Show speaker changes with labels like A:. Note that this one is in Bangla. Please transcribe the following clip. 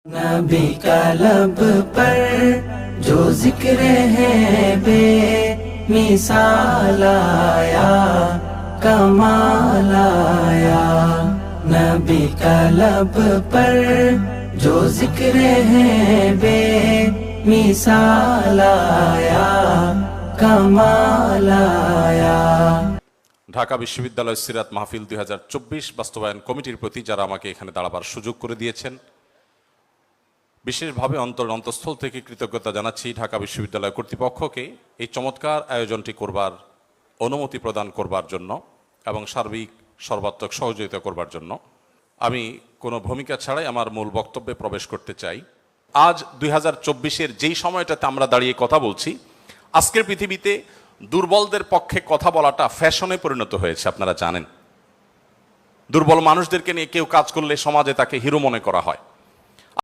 A: नबी का लब पर जो जिक्र है बे मिसाल आया कमाल आया। नबी का लब पर जो जिक्र है बे मिसाल आया कमाल आया।
B: ঢাকা বিশ্ববিদ্যালয় সিরাত মাহফিল 2024 বাস্তবায়ন কমিটির প্রতি যারা আমাকে এখানে দাঁড়াবার সুযোগ করে দিয়েছেন, বিশেষভাবে অন্তঃস্থল থেকে কৃতজ্ঞতা জানাচ্ছি ঢাকা বিশ্ববিদ্যালয় কর্তৃপক্ষকে এই চমৎকার আয়োজনটি করবার অনুমতি প্রদান করবার জন্য এবং সার্বিক সর্বাত্মক সহযোগিতা করবার জন্য। আমি কোনো ভূমিকা ছাড়াই আমার মূল বক্তব্যে প্রবেশ করতে চাই। আজ 2024-এর যেই সময়টাতে আমরা দাঁড়িয়ে কথা বলছি, আজকের পৃথিবীতে দুর্বলদের পক্ষে কথা বলাটা ফ্যাশনে পরিণত হয়েছে। আপনারা জানেন, দুর্বল মানুষদেরকে নিয়ে কেউ কাজ করলে সমাজে তাকে হিরো মনে করা হয়।